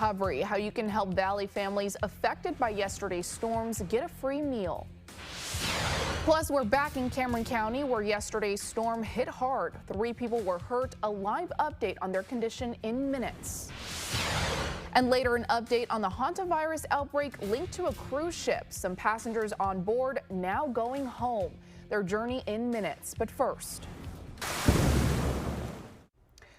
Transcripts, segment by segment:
recovery, how you can help Valley families affected by yesterday's storms get a free meal. Plus, we're back in Cameron County where yesterday's storm hit hard. 3 people were hurt. A live update on their condition in minutes. And later, an update on the hantavirus outbreak linked to a cruise ship. Some passengers on board now going home. Their journey in minutes. But first,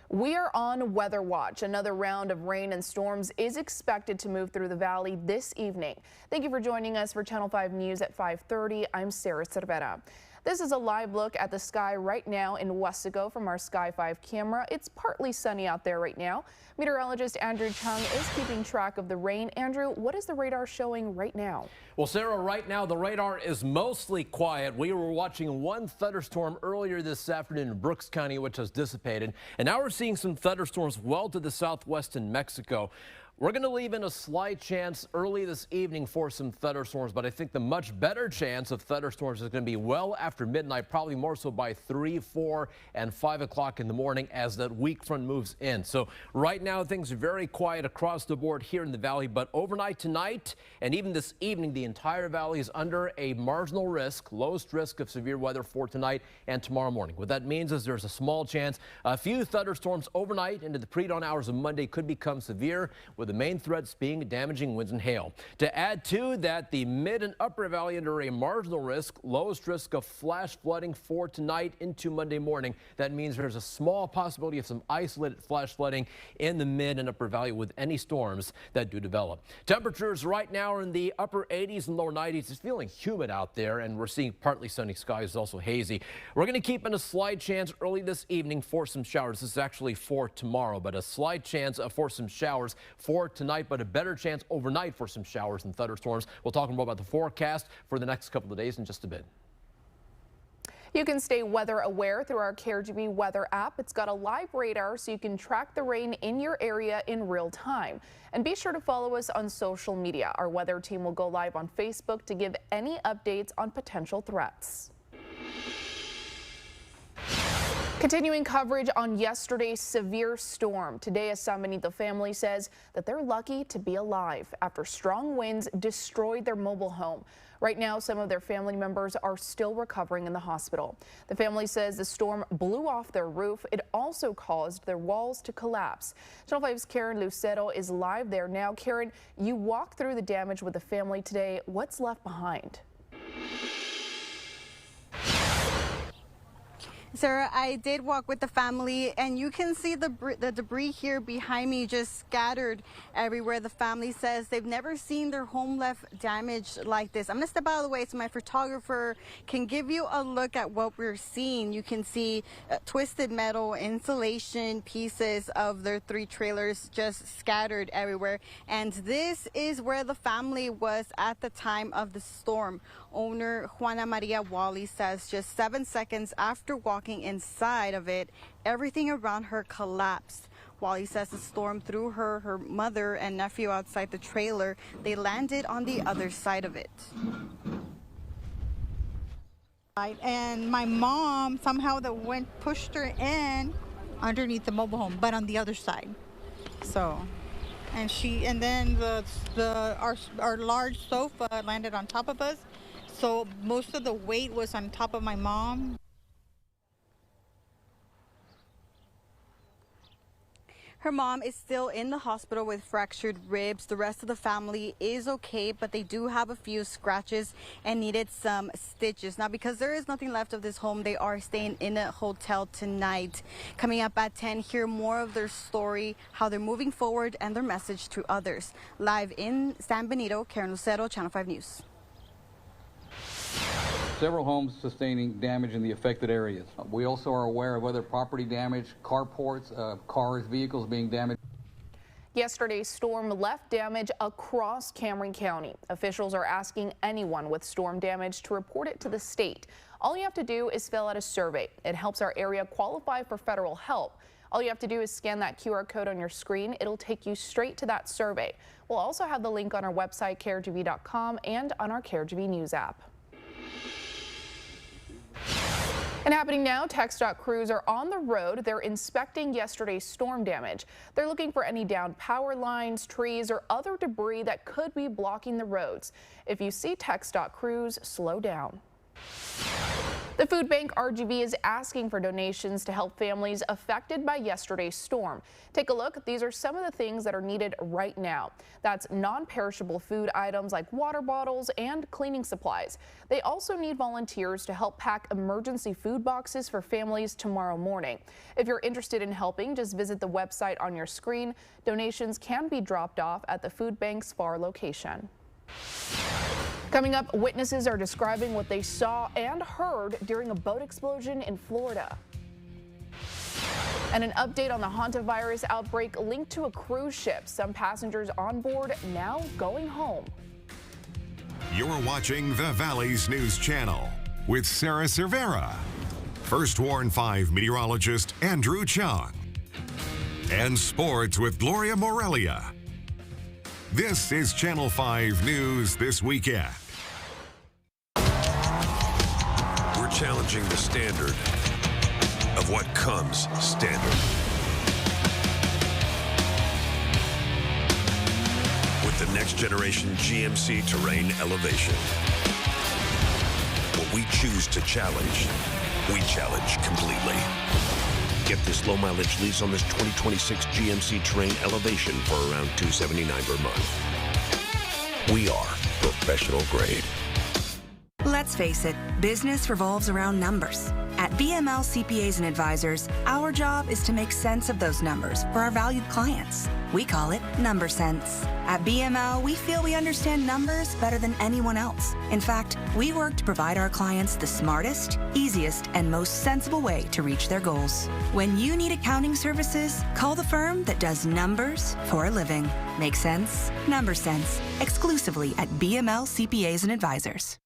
we are on weather watch. Another round of rain and storms is expected to move through the valley this evening. Thank you for joining us for Channel 5 News at 5:30. I'm Sarah Cervera. This is a live look at the sky right now in Wesco from our Sky 5 camera. It's partly sunny out there right now. Meteorologist Andrew Chung is keeping track of the rain. Andrew, what is the radar showing right now? Well, Sarah, right now the radar is mostly quiet. We were watching one thunderstorm earlier this afternoon in Brooks County, which has dissipated. And now we're seeing some thunderstorms well to the southwest in Mexico. We're going to leave in a slight chance early this evening for some thunderstorms, but I think the much better chance of thunderstorms is going to be well after midnight, probably more so by 3, 4, and 5 o'clock in the morning as that weak front moves in. So right now things are very quiet across the board here in the valley, but overnight tonight and even this evening, the entire valley is under a marginal risk, lowest risk of severe weather for tonight and tomorrow morning. What that means is there's a small chance a few thunderstorms overnight into the pre-dawn hours of Monday could become severe, with the main threats being damaging winds and hail. To add to that, the mid and upper valley under a marginal risk, lowest risk of flash flooding for tonight into Monday morning. That means there's a small possibility of some isolated flash flooding in the mid and upper valley with any storms that do develop. Temperatures right now are in the upper 80s and lower 90s. It's feeling humid out there, and we're seeing partly sunny skies, also hazy. We're going to keep in a slight chance early this evening for some showers. This is actually for tomorrow, but a slight chance for some showers for tonight, but a better chance overnight for some showers and thunderstorms. We'll talk more about the forecast for the next couple of days in just a bit. You can stay weather aware through our KRGB weather app. It's got a live radar so you can track the rain in your area in real time. And be sure to follow us on social media. Our weather team will go live on Facebook to give any updates on potential threats. Continuing coverage on yesterday's severe storm. Today, a San Benito family says that they're lucky to be alive after strong winds destroyed their mobile home. Right now, some of their family members are still recovering in the hospital. The family says the storm blew off their roof. It also caused their walls to collapse. Channel 5's Karen Lucero is live there now. Karen, you walked through the damage with the family today. What's left behind? Sarah, I did walk with the family, and you can see the debris here behind me just scattered everywhere. The family says they've never seen their home left damaged like this. I'm going to step out of the way so my photographer can give you a look at what we're seeing. You can see twisted metal, insulation, pieces of their 3 trailers just scattered everywhere. And this is where the family was at the time of the storm. Owner Juana Maria Wally says just 7 seconds after walking inside of it, everything around her collapsed. Wally says the storm threw her mother and nephew outside the trailer. They landed on the other side of it. And my mom somehow pushed her in underneath the mobile home, but on the other side. So, and then our large sofa landed on top of us. So most of the weight was on top of my mom. Her mom is still in the hospital with fractured ribs. The rest of the family is okay, but they do have a few scratches and needed some stitches. Now, because there is nothing left of this home, they are staying in a hotel tonight. Coming up at 10, hear more of their story, how they're moving forward, and their message to others. Live in San Benito, Karen Lucero, Channel 5 News. Several homes sustaining damage in the affected areas. We also are aware of other property damage, carports, cars, vehicles being damaged. Yesterday's storm left damage across Cameron County. Officials are asking anyone with storm damage to report it to the state. All you have to do is fill out a survey. It helps our area qualify for federal help. All you have to do is scan that QR code on your screen. It'll take you straight to that survey. We'll also have the link on our website, krgb.com, and on our KRGB News app. And happening now, TxDOT crews are on the road. They're inspecting yesterday's storm damage. They're looking for any downed power lines, trees, or other debris that could be blocking the roads. If you see TxDOT crews, slow down. The food bank RGV is asking for donations to help families affected by yesterday's storm. Take a look. These are some of the things that are needed right now. That's non-perishable food items like water bottles and cleaning supplies. They also need volunteers to help pack emergency food boxes for families tomorrow morning. If you're interested in helping, just visit the website on your screen. Donations can be dropped off at the food bank's Pharr location. Coming up, witnesses are describing what they saw and heard during a boat explosion in Florida. And an update on the hantavirus outbreak linked to a cruise ship. Some passengers on board now going home. You're watching the Valley's News Channel with Sarah Cervera, First Warn 5 meteorologist Andrew Chung, and sports with Gloria Morelia. This is Channel 5 News This Weekend. We're challenging the standard of what comes standard. With the next generation GMC Terrain Elevation. What we choose to challenge, we challenge completely. Get this low mileage lease on this 2026 GMC Terrain Elevation for around $279 per month. We are professional grade. Let's face it, business revolves around numbers. At BML CPAs and Advisors, our job is to make sense of those numbers for our valued clients. We call it Number Sense. At BML, we feel we understand numbers better than anyone else. In fact, we work to provide our clients the smartest, easiest, and most sensible way to reach their goals. When you need accounting services, call the firm that does numbers for a living. Make sense? Number Sense, exclusively at BML CPAs and Advisors.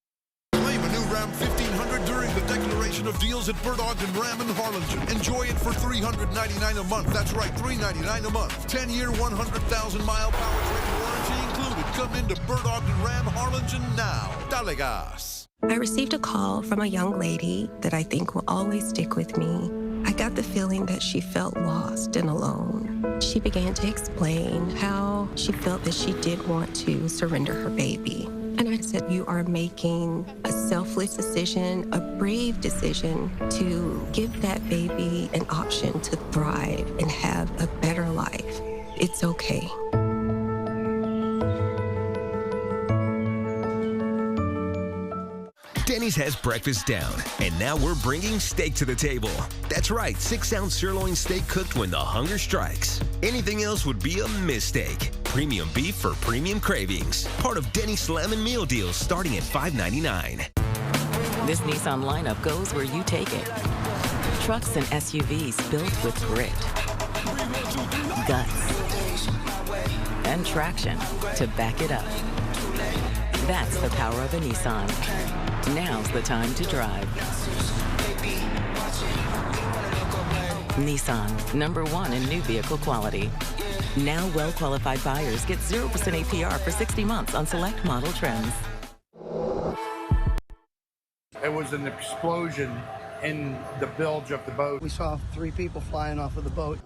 Claim a new Ram 1500 during the declaration of deals at Bert Ogden Ram in Harlingen. Enjoy it for $399 a month. That's right, $399 a month. 10-year, 100,000-mile powertrain warranty included. Come into Bert Ogden Ram Harlingen now. Dale gas. I received a call from a young lady that I think will always stick with me. I got the feeling that she felt lost and alone. She began to explain how she felt that she did want to surrender her baby. And I said, you are making a selfless decision, a brave decision to give that baby an option to thrive and have a better life. It's okay. Denny's has breakfast down, and now we're bringing steak to the table. That's right, 6-ounce sirloin steak cooked when the hunger strikes. Anything else would be a mistake. Premium beef for premium cravings. Part of Denny's Slammin' Meal Deals starting at $5.99. This Nissan lineup goes where you take it. Trucks and SUVs built with grit, guts, and traction to back it up. That's the power of a Nissan. Now's the time to drive. Nissan, #1 in new vehicle quality. Now well-qualified buyers get 0% APR for 60 months on select model trims. It was an explosion in the bilge of the boat. We saw 3 people flying off of the boat.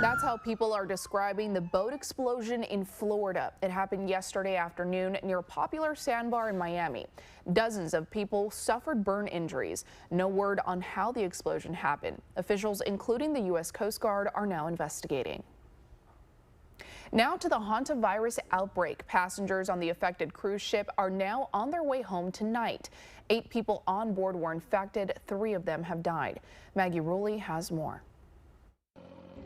That's how people are describing the boat explosion in Florida. It happened yesterday afternoon near a popular sandbar in Miami. Dozens of people suffered burn injuries. No word on how the explosion happened. Officials, including the U.S. Coast Guard, are now investigating. Now to the hantavirus outbreak. Passengers on the affected cruise ship are now on their way home tonight. 8 people on board were infected. 3 of them have died. Maggie Rulli has more.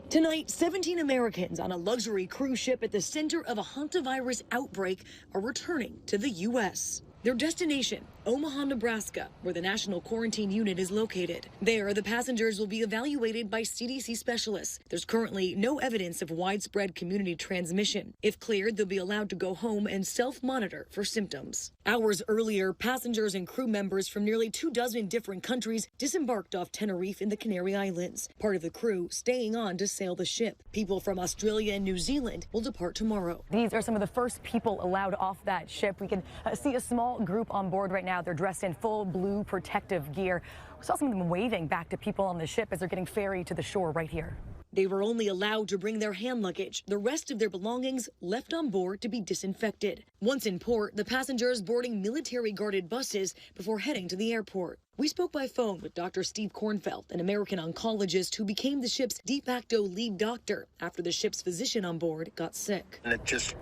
Tonight, 17 Americans on a luxury cruise ship at the center of a hantavirus outbreak are returning to the U.S. Their destination, Omaha, Nebraska, where the National Quarantine Unit is located. There, the passengers will be evaluated by CDC specialists. There's currently no evidence of widespread community transmission. If cleared, they'll be allowed to go home and self-monitor for symptoms. Hours earlier, passengers and crew members from nearly 24 different countries disembarked off Tenerife in the Canary Islands. Part of the crew staying on to sail the ship. People from Australia and New Zealand will depart tomorrow. These are some of the first people allowed off that ship. We can see a small small group on board right now. They're dressed in full blue protective gear. We saw some of them waving back to people on the ship as they're getting ferried to the shore right here. They were only allowed to bring their hand luggage. The rest of their belongings left on board to be disinfected. Once in port, the passengers boarding military-guarded buses before heading to the airport. We spoke by phone with Dr. Steve Kornfeld, an American oncologist who became the ship's de facto lead doctor after the ship's physician on board got sick. And it just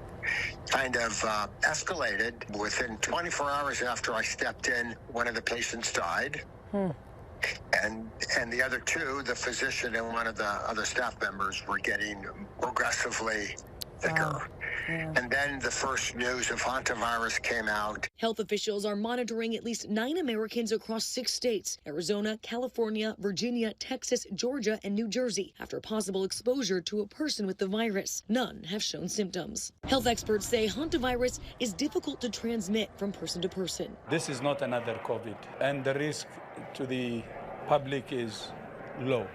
kind of escalated. Within 24 hours after I stepped in, one of the patients died. And the other two, the physician and one of the other staff members, were getting progressively thicker. And then the first news of hantavirus came out. Health officials are monitoring at least 9 Americans across 6 states, Arizona, California, Virginia, Texas, Georgia, and New Jersey, after possible exposure to a person with the virus. None have shown symptoms. Health experts say hantavirus is difficult to transmit from person to person. This is not another COVID, and the risk to the public is low.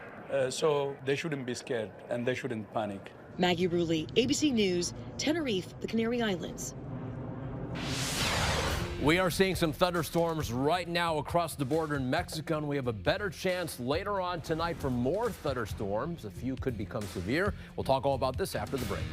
So they shouldn't be scared and they shouldn't panic. Maggie Rulli, ABC News, Tenerife, the Canary Islands. We are seeing some thunderstorms right now across the border in Mexico, and we have a better chance later on tonight for more thunderstorms. A few could become severe. We'll talk all about this after the break.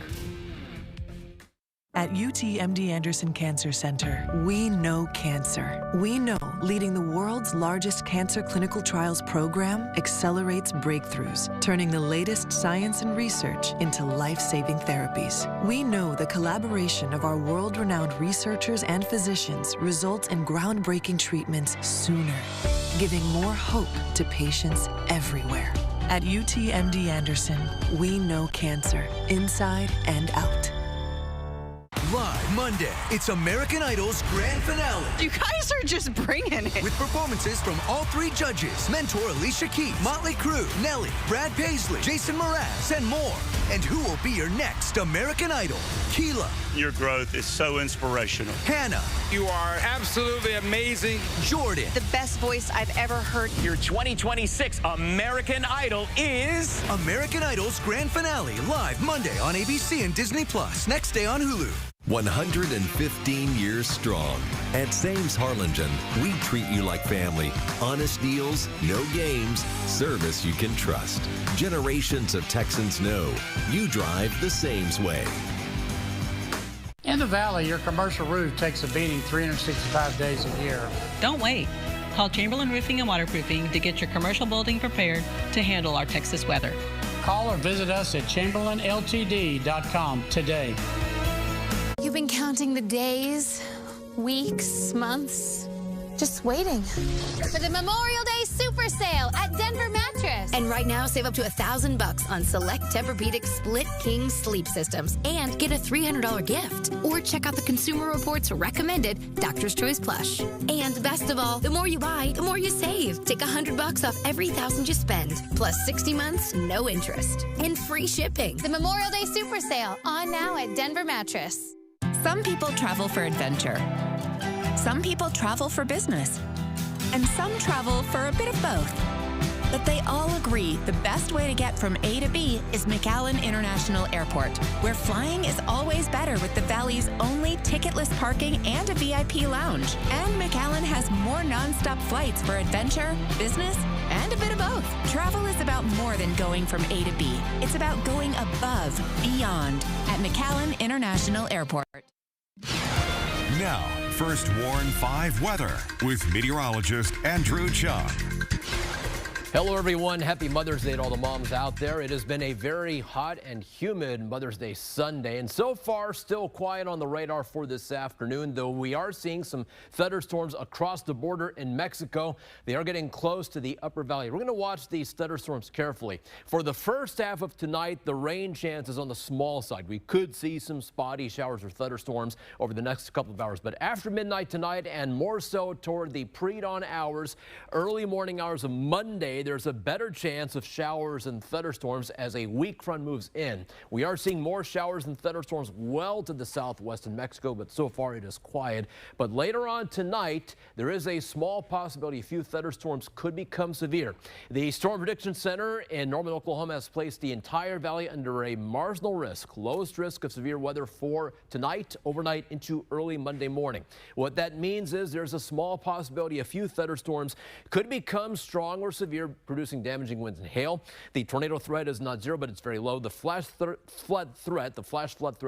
At UT MD Anderson Cancer Center, we know cancer. We know leading the world's largest cancer clinical trials program accelerates breakthroughs, turning the latest science and research into life-saving therapies. We know the collaboration of our world-renowned researchers and physicians results in groundbreaking treatments sooner, giving more hope to patients everywhere. At UT MD Anderson, we know cancer inside and out. Live Monday, it's American Idol's grand finale. You guys are just bringing it. With performances from all 3 judges, mentor Alicia Keys, Motley Crue, Nelly, Brad Paisley, Jason Mraz, and more. And who will be your next American Idol? Keela. Your growth is so inspirational. Hannah. You are absolutely amazing. Jordan. The best voice I've ever heard. Your 2026 American Idol is... American Idol's grand finale, live Monday on ABC and Disney+. Next day on Hulu. 115 years strong. At Sames Harlingen, we treat you like family. Honest deals, no games, service you can trust. Generations of Texans know you drive the Sames way. In the Valley, your commercial roof takes a beating 365 days a year. Don't wait. Call Chamberlain Roofing and Waterproofing to get your commercial building prepared to handle our Texas weather. Call or visit us at chamberlainltd.com today. You've been counting the days, weeks, months, just waiting for the Memorial Day Super Sale at Denver Mattress. And right now, save up to $1,000 on select Tempur-Pedic Split King sleep systems and get a $300 gift. Or check out the Consumer Reports recommended Doctor's Choice Plush. And best of all, the more you buy, the more you save. Take $100 off every $1,000 you spend, plus 60 months, no interest, and free shipping. The Memorial Day Super Sale on now at Denver Mattress. Some people travel for adventure. Some people travel for business. And some travel for a bit of both. But they all agree the best way to get from A to B is McAllen International Airport, where flying is always better with the Valley's only ticketless parking and a VIP lounge. And McAllen has more nonstop flights for adventure, business, and a bit of both. Travel is about more than going from A to B. It's about going above, beyond at McAllen International Airport. Now, First Warn 5 weather with meteorologist Andrew Chung. Hello, everyone. Happy Mother's Day to all the moms out there. It has been a very hot and humid Mother's Day Sunday, and so far still quiet on the radar for this afternoon, though we are seeing some thunderstorms across the border in Mexico. They are getting close to the Upper Valley. We're going to watch these thunderstorms carefully. For the first half of tonight, the rain chance is on the small side. We could see some spotty showers or thunderstorms over the next couple of hours, but after midnight tonight and more so toward the pre-dawn hours, early morning hours of Monday, there's a better chance of showers and thunderstorms as a weak front moves in. We are seeing more showers and thunderstorms well to the southwest in Mexico, but so far it is quiet. But later on tonight, there is a small possibility a few thunderstorms could become severe. The Storm Prediction Center in Norman, Oklahoma has placed the entire valley under a marginal risk, lowest risk of severe weather for tonight, overnight into early Monday morning. What that means is there's a small possibility a few thunderstorms could become strong or severe, producing damaging winds and hail. The tornado threat is not zero, but it's very low. The flash flood threat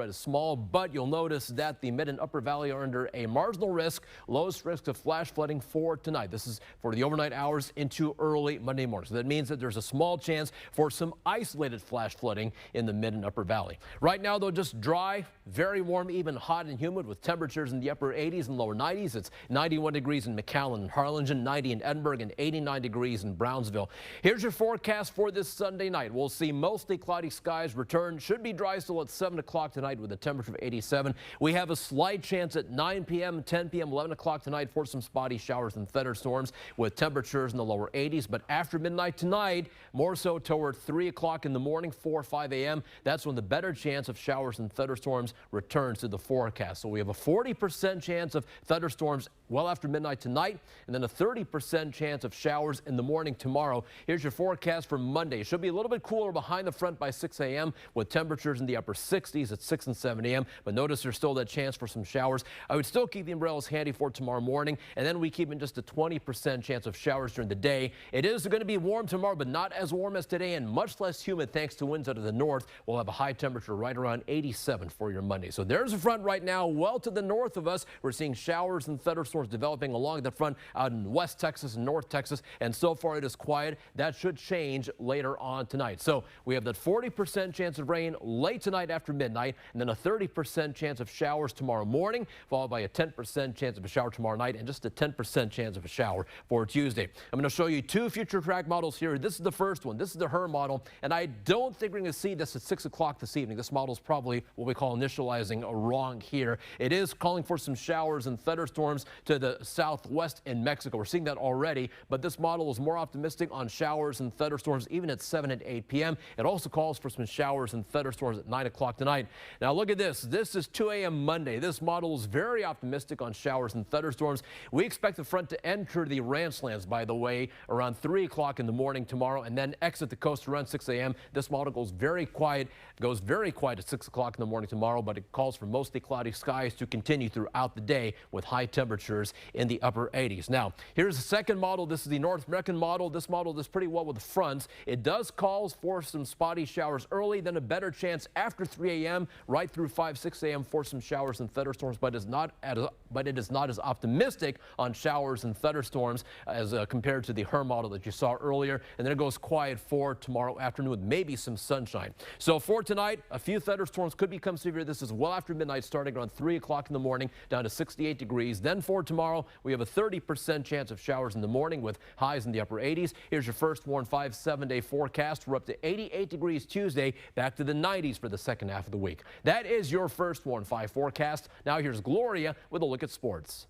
is small, but you'll notice that the mid and upper valley are under a marginal risk, lowest risk of flash flooding for tonight. This is for the overnight hours into early Monday morning. So that means that there's a small chance for some isolated flash flooding in the mid and upper valley. Right now, though, just dry, very warm, even hot and humid with temperatures in the upper 80s and lower 90s. It's 91 degrees in McAllen and Harlingen, 90 in Edinburgh, and 89 degrees in Brownsville. Here's your forecast for this Sunday night. We'll see mostly cloudy skies return. Should be dry still at 7 o'clock tonight with a temperature of 87. We have a slight chance at 9 p.m., 10 p.m., 11 o'clock tonight for some spotty showers and thunderstorms with temperatures in the lower 80s. But after midnight tonight, more so toward 3 o'clock in the morning, 4 or 5 a.m., that's when the better chance of showers and thunderstorms returns to the forecast. So we have a 40% chance of thunderstorms well after midnight tonight, and then a 30% chance of showers in the morning tomorrow. Here's your forecast for Monday. It should be a little bit cooler behind the front by 6 a.m. with temperatures in the upper 60s at 6 and 7 a.m. But notice there's still that chance for some showers. I would still keep the umbrellas handy for tomorrow morning, and then we keep in just a 20% chance of showers during the day. It is going to be warm tomorrow, but not as warm as today and much less humid thanks to winds out of the north. We'll have a high temperature right around 87 for your Monday. So there's a front right now well to the north of us. We're seeing showers and thunderstorms developing along the front out in West Texas and North Texas, and so far it is quiet. That should change later on tonight. So we have that 40% chance of rain late tonight after midnight, and then a 30% chance of showers tomorrow morning, followed by a 10% chance of a shower tomorrow night, and just a 10% chance of a shower for Tuesday. I'm going to show you two future track models here. This is the first one. This is the HER model, and I don't think we're going to see this at 6 o'clock this evening. This model is probably what we call initializing wrong here. It is calling for some showers and thunderstorms to the southwest in Mexico. We're seeing that already, but this model is more optimistic on showers and thunderstorms even at 7 and 8 p.m. It also calls for some showers and thunderstorms at 9 o'clock tonight. Now look at this. This is 2 a.m. Monday. This model is very optimistic on showers and thunderstorms. We expect the front to enter the ranch lands, by the way, around 3 o'clock in the morning tomorrow and then exit the coast around 6 a.m. This model goes very quiet at 6 o'clock in the morning tomorrow, but it calls for mostly cloudy skies to continue throughout the day with high temperatures in the upper 80s. Now, here's the second model. This is the North American model. This model does pretty well with the fronts. It does call for some spotty showers early, then a better chance after 3 a.m. right through 5, 6 a.m. for some showers and thunderstorms, but it is not as optimistic on showers and thunderstorms as compared to the HER model that you saw earlier. And then it goes quiet for tomorrow afternoon with maybe some sunshine. So for tonight, a few thunderstorms could become severe. This is well after midnight, starting around 3 o'clock in the morning, down to 68 degrees. Then for tomorrow, we have a 30% chance of showers in the morning with highs in the upper 80s. Here's your first Warn 5 7-day forecast. We're up to 88 degrees Tuesday, back to the 90s for the second half of the week. That is your first Warn 5 forecast. Now here's Gloria with a look at sports.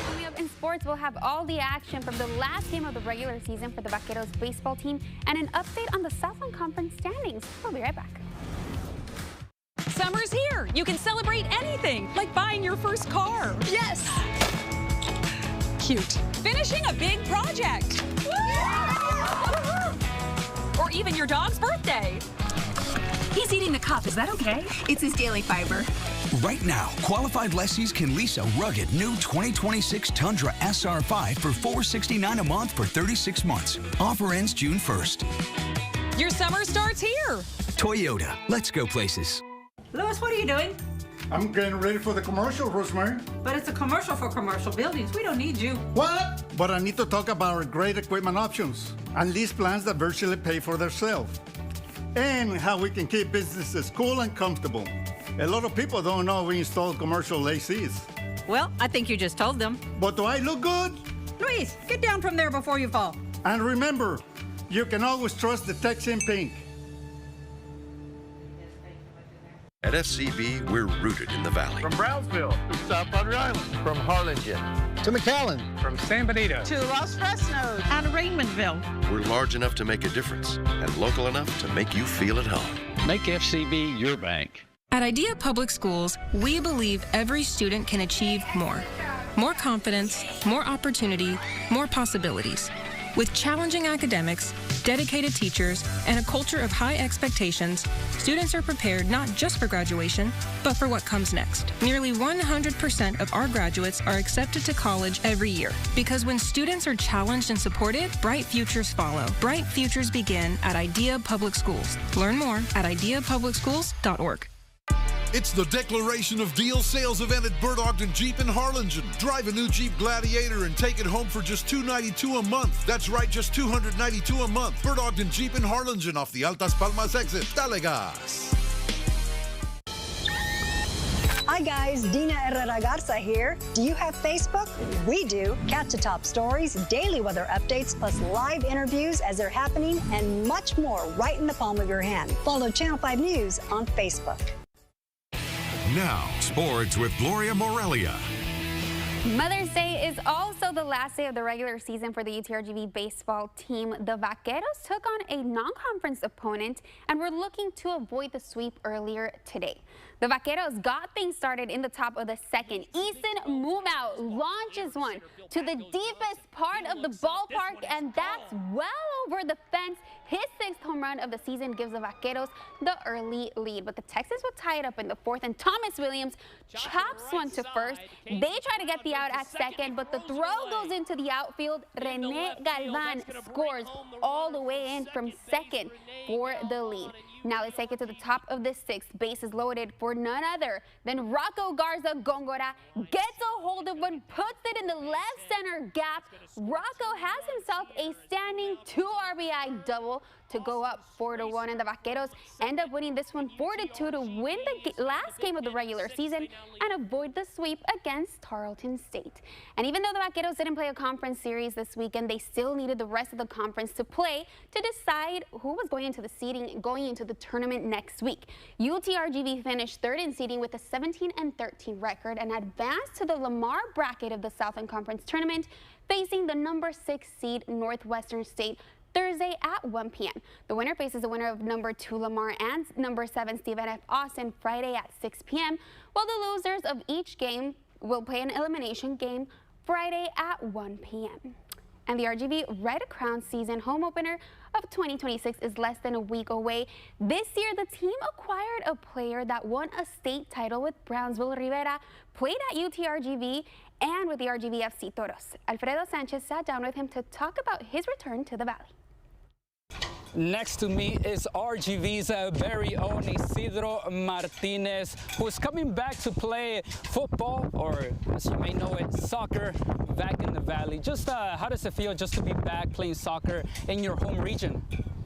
Coming up in sports, we'll have all the action from the last game of the regular season for the Vaqueros baseball team and an update on the Southland Conference standings. We'll be right back. Summer's here. You can celebrate anything, like buying your first car. Yes! Cute. Finishing a big project. Or even your dog's birthday. He's eating the cup. Is that okay? It's his daily fiber. Right now, qualified lessees can lease a rugged new 2026 Tundra SR5 for $469 a month for 36 months. Offer ends June 1st. Your summer starts here. Toyota. Let's go places. Louis, what are you doing? I'm getting ready for the commercial, Rosemary. But it's a commercial for commercial buildings. We don't need you. What? But I need to talk about our great equipment options and lease plans that virtually pay for themselves. And how we can keep businesses cool and comfortable. A lot of people don't know we install commercial ACs. Well, I think you just told them. But do I look good? Luis, get down from there before you fall. And remember, you can always trust the Tex in Pink. At FCB, we're rooted in the Valley. From Brownsville to South Padre Island. From Harlingen to McAllen. From San Benito to Los Fresnos and Raymondville. We're large enough to make a difference and local enough to make you feel at home. Make FCB your bank. At Idea Public Schools, we believe every student can achieve more. More confidence, more opportunity, more possibilities. With challenging academics, dedicated teachers, and a culture of high expectations, students are prepared not just for graduation, but for what comes next. Nearly 100% of our graduates are accepted to college every year, because when students are challenged and supported, bright futures follow. Bright futures begin at Idea Public Schools. Learn more at ideapublicschools.org. It's the Declaration of Deal sales event at Bert Ogden Jeep in Harlingen. Drive a new Jeep Gladiator and take it home for just $292 a month. That's right, just $292 a month. Bert Ogden Jeep in Harlingen off the Altas Palmas exit. Dale gas. Hi guys, Dina Herrera Garza here. Do you have Facebook? We do. Catch the top stories, daily weather updates, plus live interviews as they're happening, and much more right in the palm of your hand. Follow Channel 5 News on Facebook. Now, sports with Gloria Morelia. Mother's Day is also the last day of the regular season for the UTRGV baseball team. The Vaqueros took on a non-conference opponent and were looking to avoid the sweep earlier today. The Vaqueros got things started in the top of the second. Eason Mumau launches one to the deepest part of the ballpark, and that's well over the fence. His 6th home run of the season gives the Vaqueros the early lead, but the Texans would tie it up in the 4th, and Thomas Williams chops one to first. They try to get the out at second, but the throw goes into the outfield. Rene Galvan scores all the way in from second for the lead. Now let's take it to the top of the 6th. Bases loaded for none other than Rocco Garza Gongora. Gets a hold of one, puts it in the left center gap. Rocco has himself a standing 2 RBI double to go up 4-1, and the Vaqueros end up winning this one 4-2 to win the last game of the regular season and avoid the sweep against Tarleton State. And even though the Vaqueros didn't play a conference series this weekend, they still needed the rest of the conference to play to decide who was going into the seeding going into the tournament next week. UTRGV finished 3rd in seeding with a 17-13 record and advanced to the Lamar bracket of the Southland Conference Tournament, facing the number 6 seed Northwestern State Thursday at 1 p.m. The winner faces the winner of number 2 Lamar and number 7 Stephen F. Austin Friday at 6 p.m., while the losers of each game will play an elimination game Friday at 1 p.m. And the RGV Red Crown season home opener of 2026 is less than a week away. This year, the team acquired a player that won a state title with Brownsville Rivera, played at UTRGV, and with the RGV FC Toros. Alfredo Sanchez sat down with him to talk about his return to the Valley. Next to me is RGV's very own Isidro Martinez, who is coming back to play football, or as you may know it, soccer, back in the Valley. Just how does it feel just to be back playing soccer in your home region?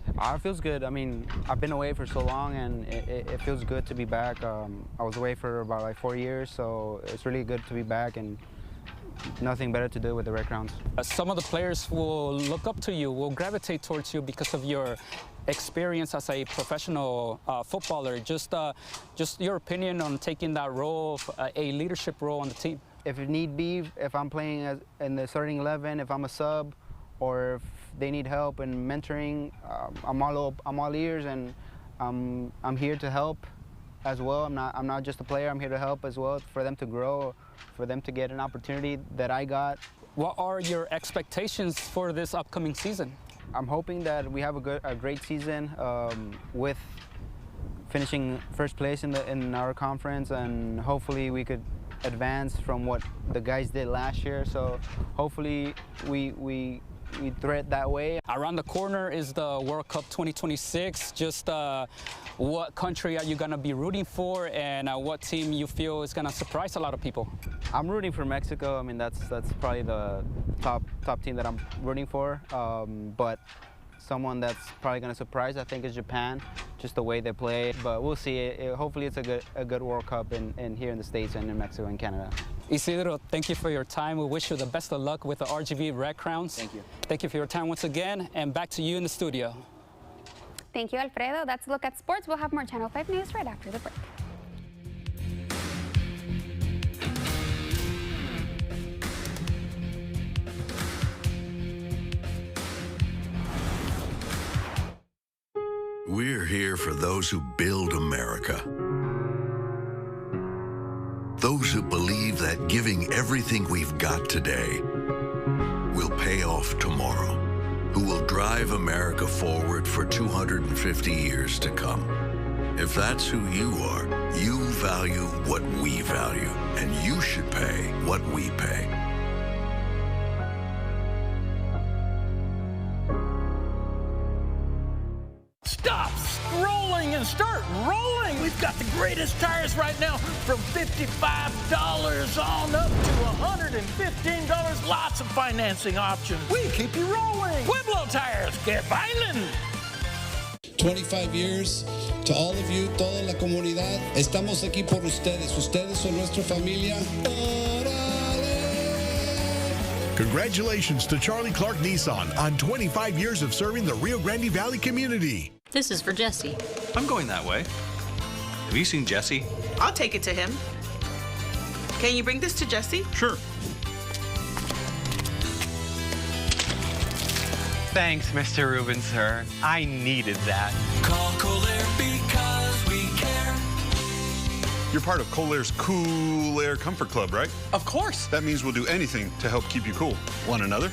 It feels good. I mean, I've been away for so long, and it feels good to be back. I was away for about like 4 years, so it's really good to be back, and nothing better to do with the Red Crowns. Some of the players will look up to you, will gravitate towards you because of your experience as a professional footballer. Just your opinion on taking that role, a leadership role on the team. If it need be, if I'm playing in the starting 11, if I'm a sub, or if they need help and mentoring, I'm all ears, and I'm here to help as well. I'm not just a player. I'm here to help as well, for them to grow, for them to get an opportunity that I got. What are your expectations for this upcoming season? I'm hoping that we have a great season with finishing first place in our conference, and hopefully we could advance from what the guys did last year. So hopefully we thread that way. Around the corner is the World Cup 2026. Just what country are you going to be rooting for, and what team you feel is going to surprise a lot of people? I'm rooting for Mexico. I mean, that's probably the top team that I'm rooting for. But someone that's probably going to surprise, I think, is Japan, just the way they play. But we'll see. Hopefully it's a good World Cup in here in the States and in Mexico and Canada. Isidro, thank you for your time. We wish you the best of luck with the RGV Red Crowns. Thank you. Thank you for your time once again, and back to you in the studio. Thank you, Alfredo. That's a look at sports. We'll have more Channel 5 News right after the break. We're here for those who build America. Those who believe that giving everything we've got today will pay off tomorrow. Who will drive America forward for 250 years to come. If that's who you are, you value what we value, and you should pay what we pay. Stop scrolling and start rolling. We've got the greatest tires right now from $55 on up to $115. Lots of financing options. We keep you rolling. Pueblo Tires, get violent. 25 years. To all of you, toda la comunidad, estamos aquí por ustedes. Ustedes son nuestra familia. Congratulations to Charlie Clark Nissan on 25 years of serving the Rio Grande Valley community. This is for Jesse. I'm going that way. Have you seen Jesse? I'll take it to him. Can you bring this to Jesse? Sure. Thanks, Mr. Rubin, sir. I needed that. Call Colair because we care. You're part of Colair's Cool Air Comfort Club, right? Of course. That means we'll do anything to help keep you cool. Want another?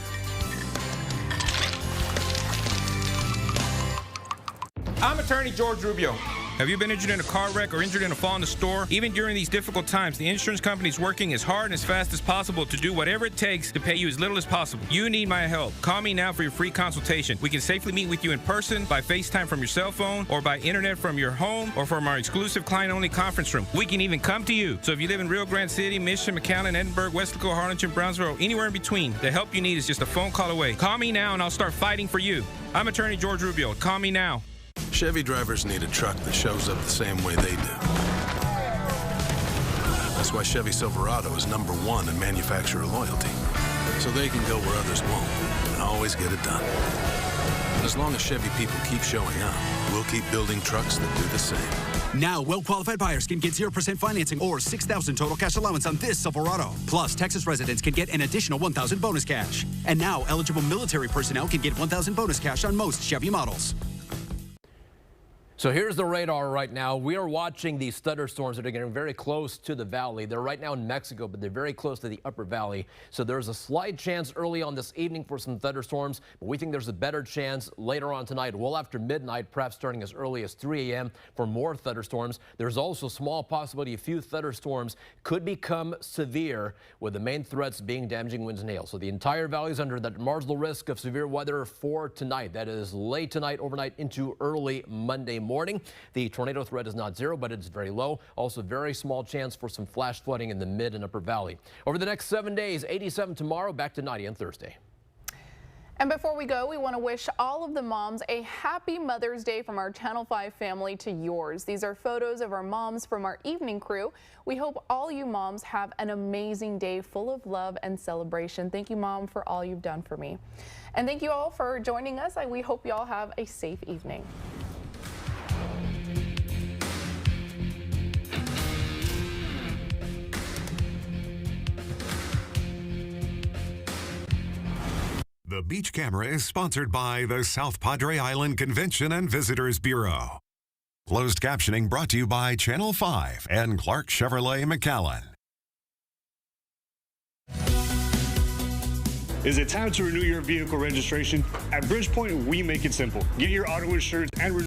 I'm attorney George Rubio. Have you been injured in a car wreck or injured in a fall in the store? Even during these difficult times, the insurance company is working as hard and as fast as possible to do whatever it takes to pay you as little as possible. You need my help. Call me now for your free consultation. We can safely meet with you in person, by FaceTime from your cell phone, or by internet from your home, or from our exclusive client-only conference room. We can even come to you. So if you live in Rio Grande City, Mission, McAllen, Edinburgh, Westlaco, Harlingen, Brownsville, or anywhere in between, the help you need is just a phone call away. Call me now and I'll start fighting for you. I'm attorney George Rubio. Call me now. Chevy drivers need a truck that shows up the same way they do. That's why Chevy Silverado is #1 in manufacturer loyalty. So they can go where others won't and always get it done. And as long as Chevy people keep showing up, we'll keep building trucks that do the same. Now, well-qualified buyers can get 0% financing or $6,000 total cash allowance on this Silverado. Plus, Texas residents can get an additional $1,000 bonus cash. And now, eligible military personnel can get $1,000 bonus cash on most Chevy models. So here's the radar right now. We are watching these thunderstorms that are getting very close to the valley. They're right now in Mexico, but they're very close to the upper valley. So there's a slight chance early on this evening for some thunderstorms, but we think there's a better chance later on tonight, well after midnight, perhaps starting as early as 3 a.m. for more thunderstorms. There's also a small possibility a few thunderstorms could become severe, with the main threats being damaging winds and hail. So the entire valley is under that marginal risk of severe weather for tonight. That is late tonight, overnight into early Monday morning. The tornado threat is not zero, but it's very low. Also, very small chance for some flash flooding in the mid and upper valley. Over the next 7 days, 87 tomorrow, back to 90 on Thursday. And before we go, we want to wish all of the moms a happy Mother's Day from our Channel 5 family to yours. These are photos of our moms from our evening crew. We hope all you moms have an amazing day full of love and celebration. Thank you, Mom, for all you've done for me. And thank you all for joining us. We hope you all have a safe evening. The Beach Camera is sponsored by the South Padre Island Convention and Visitors Bureau. Closed captioning brought to you by Channel 5 and Clark Chevrolet McAllen. Is it time to renew your vehicle registration? At Bridgepoint, we make it simple. Get your auto insurance and